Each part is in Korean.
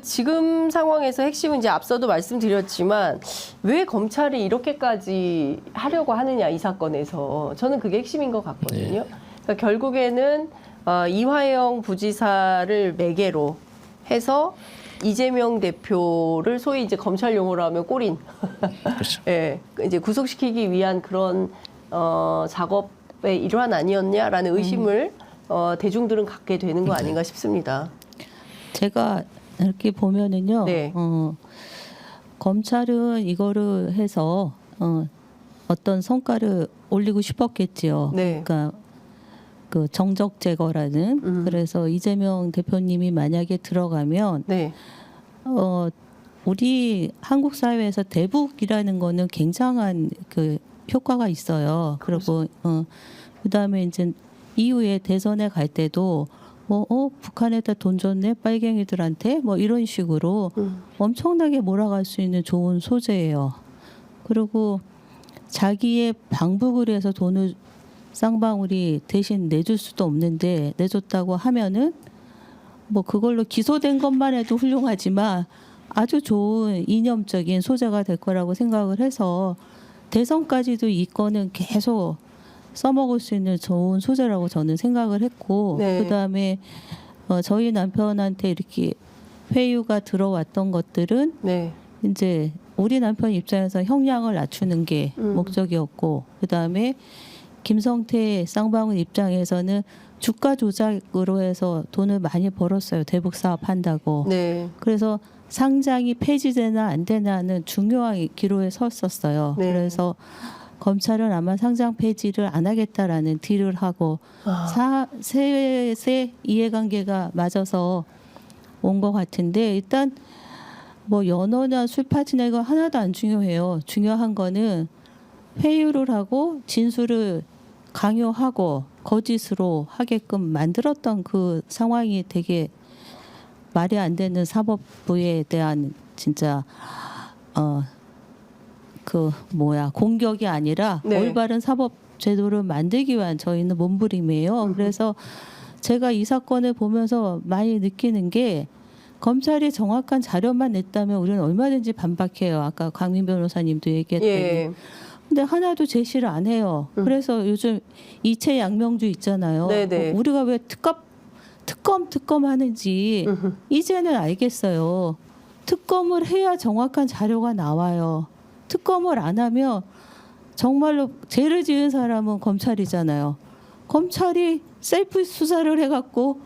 지금 상황에서 핵심은 이제 앞서도 말씀드렸지만 왜 검찰이 이렇게까지 하려고 하느냐 이 사건에서 저는 그게 핵심인 것 같거든요. 그러니까 결국에는 이화영 부지사를 매개로 해서 이재명 대표를 소위 이제 검찰 용어로 하면 꼬린, 그렇죠. 예, 이제 구속시키기 위한 그런 작업의 일환 아니었냐라는 의심을 대중들은 갖게 되는 거 아닌가 싶습니다. 제가 이렇게 보면은요, 네. 검찰은 이거를 해서 어떤 성과를 올리고 싶었겠지요. 네. 그러니까 그 정적 제거라는 그래서 이재명 대표님이 만약에 들어가면 네. 우리 한국 사회에서 대북이라는 거는 굉장한 그 효과가 있어요. 그리고 그다음에 이제 이후에 대선에 갈 때도 북한에다 돈 줬네 빨갱이들한테 뭐 이런 식으로 엄청나게 몰아갈 수 있는 좋은 소재예요. 그리고 자기의 방북을 해서 돈을 쌍방울이 대신 내줄 수도 없는데 내줬다고 하면은 뭐 그걸로 기소된 것만 해도 훌륭하지만 아주 좋은 이념적인 소재가 될 거라고 생각을 해서 대선까지도 이 건은 계속 써먹을 수 있는 좋은 소재라고 저는 생각을 했고 네. 그다음에 저희 남편한테 이렇게 회유가 들어왔던 것들은 네. 이제 우리 남편 입장에서 형량을 낮추는 게 목적이었고 그다음에 김성태 쌍방울 입장에서는 주가 조작으로 해서 돈을 많이 벌었어요. 대북 사업 한다고. 네. 그래서 상장이 폐지되나 안 되나는 중요한 기로에 섰었어요. 네. 그래서 검찰은 아마 상장 폐지를 안 하겠다라는 딜을 하고 셋의 이해관계가 맞아서 온 것 같은데 일단 뭐 연어나 술 파티나 이거 하나도 안 중요해요. 중요한 거는 회유를 하고 진술을 강요하고 거짓으로 하게끔 만들었던 그 상황이 되게 말이 안 되는 사법부에 대한 진짜 공격이 아니라 네. 올바른 사법 제도를 만들기 위한 저희는 몸부림이에요. 그래서 제가 이 사건을 보면서 많이 느끼는 게 검찰이 정확한 자료만 냈다면 우리는 얼마든지 반박해요. 아까 강민 변호사님도 얘기했더니. 예. 근데 하나도 제시를 안 해요. 그래서 요즘 이채 양명주 있잖아요. 네네. 우리가 왜 특검 하는지 이제는 알겠어요. 특검을 해야 정확한 자료가 나와요. 특검을 안 하면 정말로 죄를 지은 사람은 검찰이잖아요. 검찰이 셀프 수사를 해갖고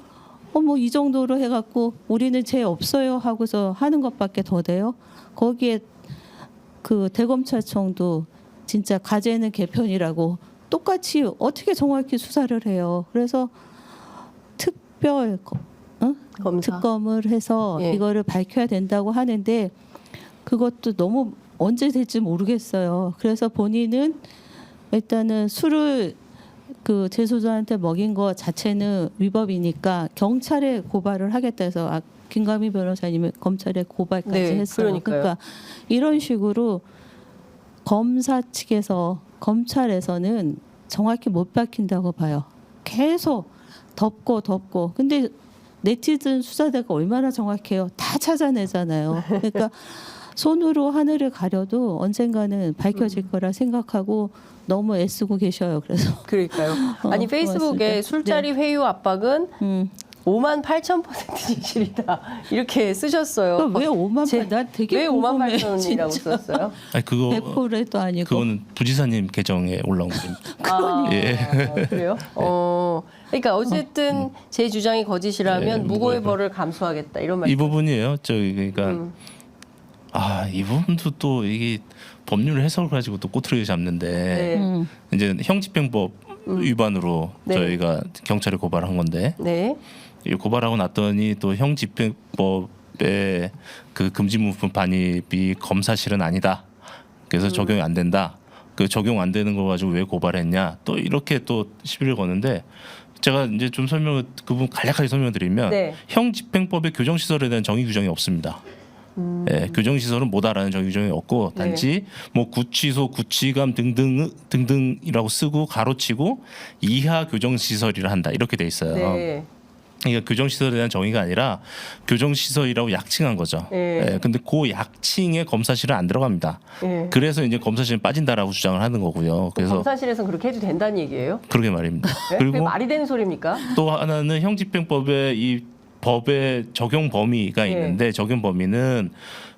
뭐 이 정도로 해갖고 우리는 죄 없어요 하고서 하는 것밖에 더 돼요. 거기에 그 대검찰청도 진짜 가재는 개편이라고 똑같이 어떻게 정확히 수사를 해요. 그래서 특별 검사. 특검을 해서 예. 이거를 밝혀야 된다고 하는데 그것도 너무 언제 될지 모르겠어요. 그래서 본인은 일단은 술을 그 재소자한테 먹인 거 자체는 위법이니까 경찰에 고발을 하겠다 해서 김가미 변호사님이 검찰에 고발까지 네, 했어요. 그러니까요. 그러니까 이런 식으로 검사 측에서 검찰에서는 정확히 못 밝힌다고 봐요. 계속 덮고 근데 네티즌 수사대가 얼마나 정확해요. 다 찾아내잖아요. 그러니까 손으로 하늘을 가려도 언젠가는 밝혀질 거라 생각하고 너무 애쓰고 계셔요. 그래서 그러니까요. 아니 페이스북에 고맙습니다. 술자리 회유 압박은 58,000% 진실이다 이렇게 쓰셨어요. 왜 5만 나 되게 왜 궁금해. 58,000원이라고 썼어요? 아니 그거 100%도 아니고. 그거는 부지사님 계정에 올라온 겁니다. 그래요? 그러니까 어쨌든 제 주장이 거짓이라면 네, 무고의 벌을 감수하겠다 이런 말씀. 이 부분이에요. 그러니까 이 부분도 또 이게 법률 해석을 가지고 또 꼬투리 잡는데 네. 이제 형집행법 위반으로 네. 저희가 경찰에 고발한 건데 네. 이 고발하고 났더니 또 형집행법의 그 금지물품 반입이 검사실은 아니다. 그래서 적용이 안 된다. 그 적용 안 되는 거 가지고 왜 고발했냐. 또 이렇게 또 시비를 거는데 제가 이제 좀 설명을 그 부분 간략하게 설명드리면 네. 형집행법의 교정시설에 대한 정의 규정이 없습니다. 예, 교정시설은 뭐다라는 정의 규정이 없고 단지 뭐 구치소, 구치감 등등이라고 쓰고 가로치고 이하 교정시설이라 한다 이렇게 돼 있어요. 네. 그러니까 교정시설에 대한 정의가 아니라 교정시설이라고 약칭한 거죠. 예. 근데 그 약칭에 검사실은 안 들어갑니다. 예. 그래서 이제 검사실은 빠진다라고 주장을 하는 거고요. 그래서 검사실에서는 그렇게 해도 된다는 얘기예요? 그러게 말입니다. 네? 그게 그리고 말이 되는 소리입니까? 또 하나는 형집행법에 이 법의 적용 범위가 예. 있는데 적용 범위는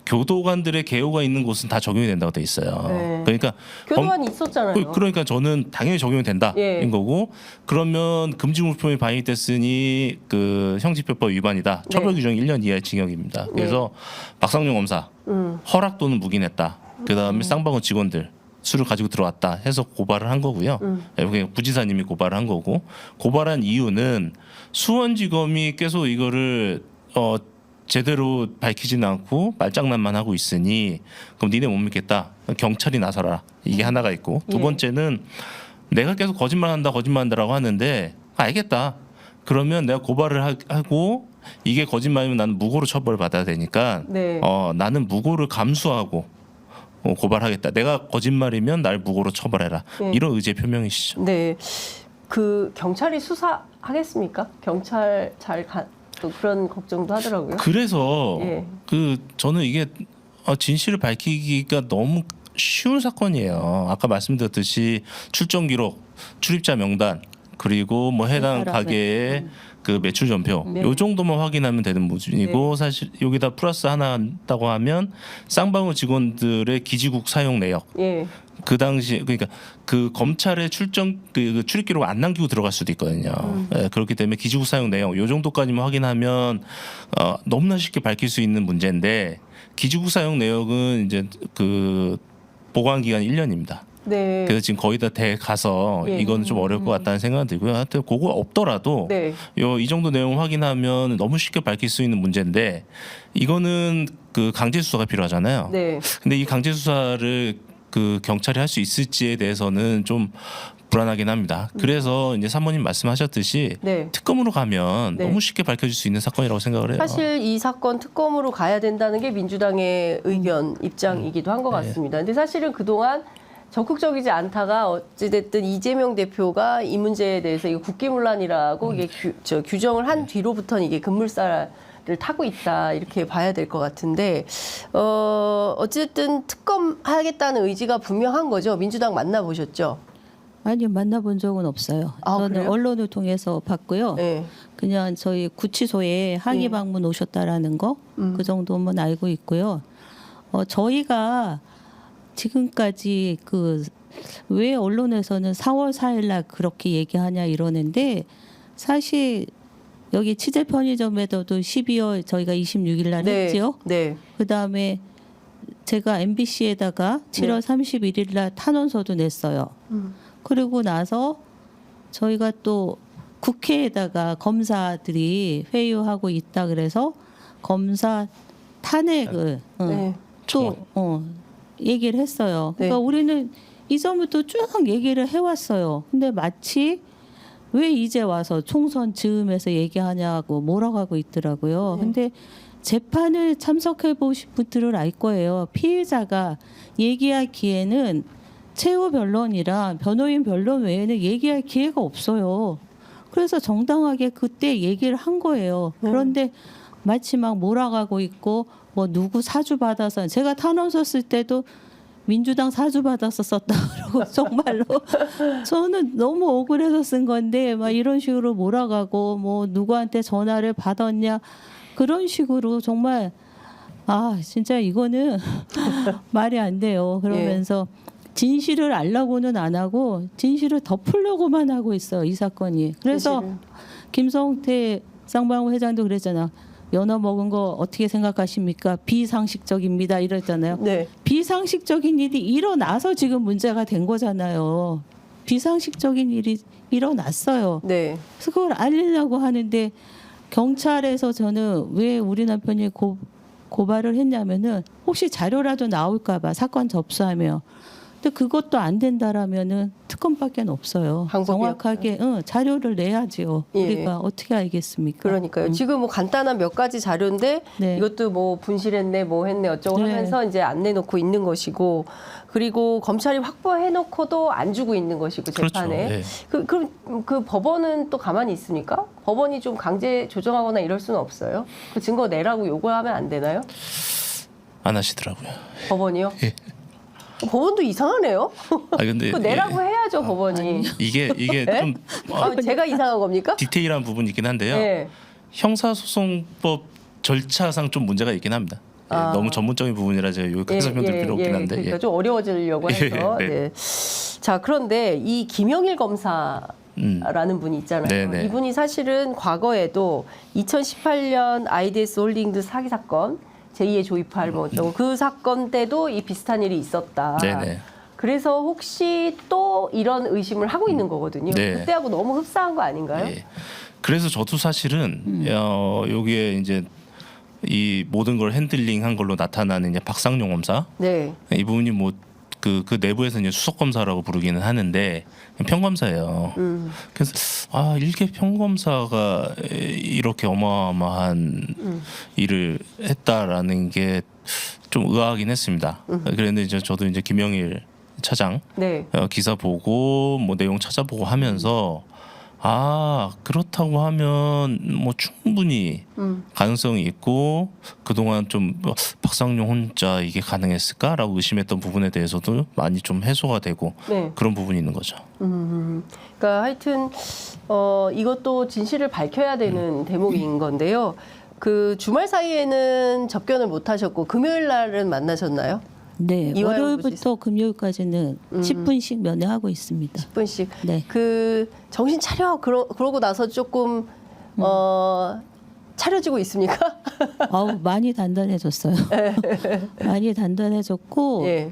교도관들의 개요가 있는 곳은 다 적용이 된다고 돼 있어요. 네. 그러니까 교도관이 있었잖아요. 그러니까 저는 당연히 적용이 된다인 예. 거고 그러면 금지물품이 반입됐으니 그 형집행법 위반이다. 처벌 규정 1년 이하의 징역입니다. 그래서 박상용 검사 허락 또는 묵인했다. 그다음에 쌍방울 직원들 술을 가지고 들어왔다 해서 고발을 한 거고요. 그냥 부지사님이 고발을 한 거고 고발한 이유는 수원지검이 계속 이거를 제대로 밝히지는 않고 말장난만 하고 있으니 그럼 니네 못 믿겠다. 경찰이 나서라. 이게 하나가 있고 두 예. 번째는 내가 계속 거짓말한다라고 하는데 알겠다. 그러면 내가 고발을 하고 이게 거짓말이면 나는 무고로 처벌받아야 되니까 네. 나는 무고를 감수하고 고발하겠다. 내가 거짓말이면 날 무고로 처벌해라. 네. 이런 의지의 표명이시죠. 네. 그 경찰이 수사하겠습니까? 경찰 또 그런 걱정도 하더라고요. 그래서 예. 저는 이게 진실을 밝히기가 너무 쉬운 사건이에요. 아까 말씀드렸듯이 출정 기록, 출입자 명단 그리고 뭐 해당 가게의 그 매출 전표 네. 요 정도만 확인하면 되는 수준이고 사실 여기다 플러스 하나 한다고 하면 쌍방울 직원들의 기지국 사용 내역 예. 그 당시 그러니까 그 검찰의 출정 그 출입 기록 안 남기고 들어갈 수도 있거든요. 그렇기 때문에 기지국 사용 내용 요 정도까지만 확인하면 너무나 쉽게 밝힐 수 있는 문제인데 기지국 사용 내역은 이제 그 보관 기간 1년입니다. 네. 그래서 지금 거의 다 돼 가서 예. 이건 좀 어려울 것 같다는 생각이 들고요. 하여튼 그거 없더라도 네. 이 정도 내용 확인하면 너무 쉽게 밝힐 수 있는 문제인데 이거는 그 강제 수사가 필요하잖아요. 네. 근데 이 강제 수사를 그 경찰이 할 수 있을지에 대해서는 좀 불안하긴 합니다. 그래서 이제 사모님 말씀하셨듯이 네. 특검으로 가면 네. 너무 쉽게 밝혀질 수 있는 사건이라고 생각을 해요. 사실 이 사건 특검으로 가야 된다는 게 민주당의 의견 입장이기도 한 것 같습니다. 근데 사실은 그동안 적극적이지 않다가 어찌됐든 이재명 대표가 이 문제에 대해서 이거 국기문란이라고 이게 규정을 한 뒤로부터는 이게 급물살을 타고 있다 이렇게 봐야 될 것 같은데 어쨌든 특검하겠다는 의지가 분명한 거죠. 민주당 만나보셨죠? 아니 만나본 적은 없어요. 아, 저는 그래요? 언론을 통해서 봤고요. 네. 그냥 저희 구치소에 항의 방문 오셨다라는 거 그 정도만 알고 있고요. 저희가 지금까지 그 왜 언론에서는 4월 4일 날 그렇게 얘기하냐 이러는데 사실 여기 치즈 편의점에서도 12월 저희가 26일 날 네. 했지요. 네. 그다음에 제가 MBC에다가 7월 31일 날 탄원서도 냈어요. 그리고 나서 저희가 또 국회에다가 검사들이 회유하고 있다 그래서 검사 탄핵을 네. 또 얘기를 했어요. 그러니까 네. 우리는 이전부터 쭉 얘기를 해왔어요. 근데 마치 왜 이제 와서 총선 즈음에서 얘기하냐고 몰아가고 있더라고요. 네. 근데 재판을 참석해 보신 분들은 알 거예요. 피해자가 얘기할 기회는 최후 변론이랑 변호인 변론 외에는 얘기할 기회가 없어요. 그래서 정당하게 그때 얘기를 한 거예요. 그런데 마치 막 몰아가고 있고 뭐 누구 사주 받아서 제가 탄원서 쓸 때도 민주당 사주 받아서 썼다 그러고 정말로 저는 너무 억울해서 쓴 건데 막 이런 식으로 몰아가고 뭐 누구한테 전화를 받았냐 그런 식으로 정말 진짜 이거는 말이 안 돼요. 그러면서 진실을 알려고는 안 하고 진실을 덮으려고만 하고 있어요. 이 사건이. 그래서 진실을. 김성태 쌍방울 회장도 그랬잖아. 연어 먹은 거 어떻게 생각하십니까? 비상식적입니다. 이랬잖아요. 네. 비상식적인 일이 일어나서 지금 문제가 된 거잖아요. 비상식적인 일이 일어났어요. 네. 그래서 그걸 알리려고 하는데 경찰에서 저는 왜 우리 남편이 고발을 했냐면은 혹시 자료라도 나올까 봐 사건 접수하면 근데 그것도 안 된다라면은 특검밖에 없어요. 방법이 정확하게 자료를 내야지요. 예. 우리가 어떻게 알겠습니까? 그러니까요. 지금 뭐 간단한 몇 가지 자료인데 네. 이것도 뭐 분실했네, 뭐 했네 어쩌고 네. 하면서 이제 안 내놓고 있는 것이고, 그리고 검찰이 확보해놓고도 안 주고 있는 것이고 재판에. 그렇죠. 예. 그럼 그 법원은 또 가만히 있습니까? 법원이 좀 강제 조정하거나 이럴 수는 없어요? 그 증거 내라고 요구하면 안 되나요? 안 하시더라고요. 법원이요? 예. 법원도 이상하네요. 아 근데 그 내라고 해야죠, 법원이. 이게 네? 좀 제가 이상한 겁니까? 디테일한 부분이 있긴 한데요. 네. 형사소송법 절차상 좀 문제가 있긴 합니다. 예, 아. 너무 전문적인 부분이라 제가 여기 설명드릴 필요 없긴 한데. 그러니까 예. 좀 어려워지려고 해서. 네. 네. 자, 그런데 이 김영일 검사라는 분이 있잖아요. 네네. 이분이 사실은 과거에도 2018년 IDS 홀딩스 사기 사건, 제2의 조이팔 뭐 어쩌고 그 사건 때도 이 비슷한 일이 있었다. 네네. 그래서 혹시 또 이런 의심을 하고 있는 거거든요. 네. 그때하고 너무 흡사한 거 아닌가요? 예. 그래서 저도 사실은 여기에 이제 이 모든 걸 핸들링한 걸로 나타나는 이제 박상용 검사 네. 이분이 뭐 그 내부에서 이제 수석 검사라고 부르기는 하는데 평검사예요. 그래서 일개 평검사가 이렇게 어마어마한 일을 했다라는 게 좀 의아하긴 했습니다. 그런데 이제 저도 이제 김영일 차장 네. 기사 보고 뭐 내용 찾아보고 하면서 그렇다고 하면 뭐 충분히 가능성이 있고 그동안 좀 박상용 혼자 이게 가능했을까라고 의심했던 부분에 대해서도 많이 좀 해소가 되고 네. 그런 부분이 있는 거죠. 그러니까 하여튼 이것도 진실을 밝혀야 되는 대목인 건데요. 그 주말 사이에는 접견을 못 하셨고 금요일 날은 만나셨나요? 네, 이화영 월요일부터 금요일까지는 10분씩 면회하고 있습니다. 10분씩. 네. 그 정신 차려 그러고 나서 조금 차려지고 있습니까? 많이 단단해졌어요. 많이 단단해졌고 예.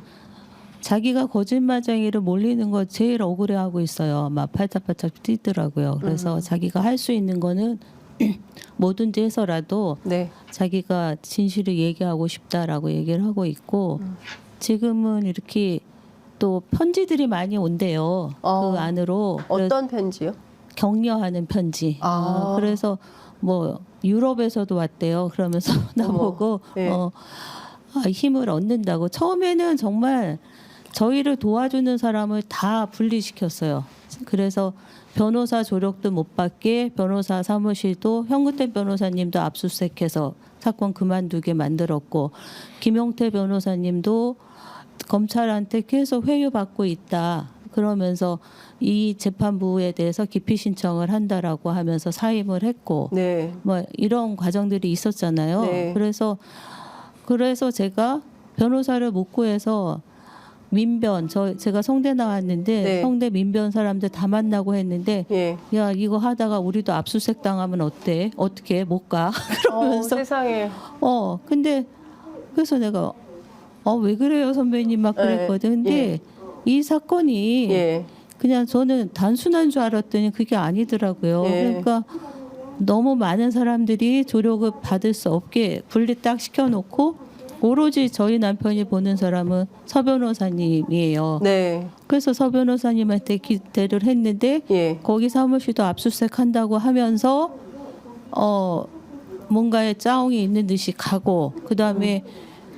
자기가 거짓말쟁이를 몰리는 거 제일 억울해하고 있어요. 막 팔짝팔짝 뛰더라고요. 그래서 자기가 할 수 있는 거는 뭐든지 해서라도 네. 자기가 진실을 얘기하고 싶다라고 얘기를 하고 있고 지금은 이렇게 또 편지들이 많이 온대요. 그 안으로. 어떤 편지요? 격려하는 편지. 그래서 뭐 유럽에서도 왔대요. 그러면서 나보고 네. 힘을 얻는다고. 처음에는 정말 저희를 도와주는 사람을 다 분리시켰어요. 그래서 변호사 조력도 못 받게 변호사 사무실도 현근택 변호사님도 압수수색해서 사건 그만두게 만들었고 김용태 변호사님도 검찰한테 계속 회유받고 있다. 그러면서 이 재판부에 대해서 기피 신청을 한다라고 하면서 사임을 했고 네. 뭐 이런 과정들이 있었잖아요. 네. 그래서 제가 변호사를 못 구해서 민변 제가 성대 나왔는데 네. 성대 민변 사람들 다 만나고 했는데 예. 야 이거 하다가 우리도 압수수색 당하면 어때? 어떻게 못 가? 그러면서 세상에. 근데 그래서 내가 왜 그래요 선배님 막 그랬거든. 근데 이 사건이 예. 그냥 저는 단순한 줄 알았더니 그게 아니더라고요. 예. 그러니까 너무 많은 사람들이 조력을 받을 수 없게 분리 딱 시켜놓고 오로지 저희 남편이 보는 사람은 서 변호사님이에요. 네. 그래서 서 변호사님한테 기대를 했는데 예. 거기 사무실도 압수수색한다고 하면서 뭔가에 짜옹이 있는 듯이 가고 그다음에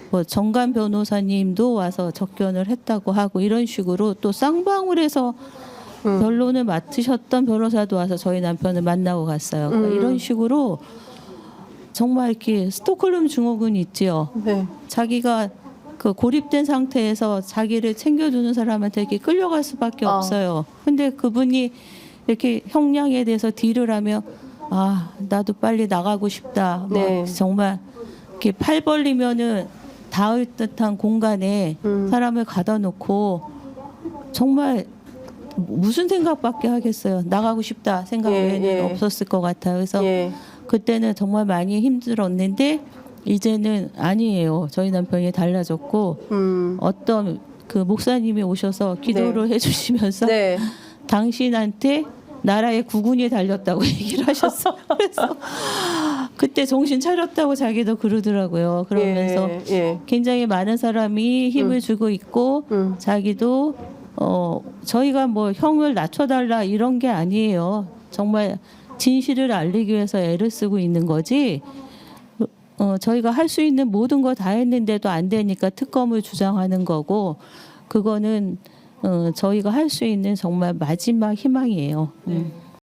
뭐 정관 변호사님도 와서 접견을 했다고 하고 이런 식으로 또 쌍방울에서 변론을 맡으셨던 변호사도 와서 저희 남편을 만나고 갔어요. 그러니까 이런 식으로 정말 이렇게 스톡홀름 증후군이 있지요. 네. 자기가 그 고립된 상태에서 자기를 챙겨주는 사람한테 이렇게 끌려갈 수밖에 없어요. 근데 그분이 이렇게 형량에 대해서 딜을 하면 나도 빨리 나가고 싶다. 네. 정말 이렇게 팔 벌리면은 닿을 듯한 공간에 사람을 가다 놓고 정말 무슨 생각밖에 하겠어요. 나가고 싶다 생각 외에는 예. 없었을 것 같아요. 그래서 예. 그때는 정말 많이 힘들었는데 이제는 아니에요. 저희 남편이 달라졌고 어떤 그 목사님이 오셔서 기도를 해주시면서 네. 당신한테 나라에 국군이 달렸다고 얘기를 하셨어요. 그래서 그때 정신 차렸다고 자기도 그러더라고요. 그러면서 예. 굉장히 많은 사람이 힘을 주고 있고 자기도 저희가 뭐 형을 낮춰달라 이런 게 아니에요. 정말 진실을 알리기 위해서 애를 쓰고 있는 거지. 저희가 할 수 있는 모든 거 다 했는데도 안 되니까 특검을 주장하는 거고 그거는 저희가 할 수 있는 정말 마지막 희망이에요. 네.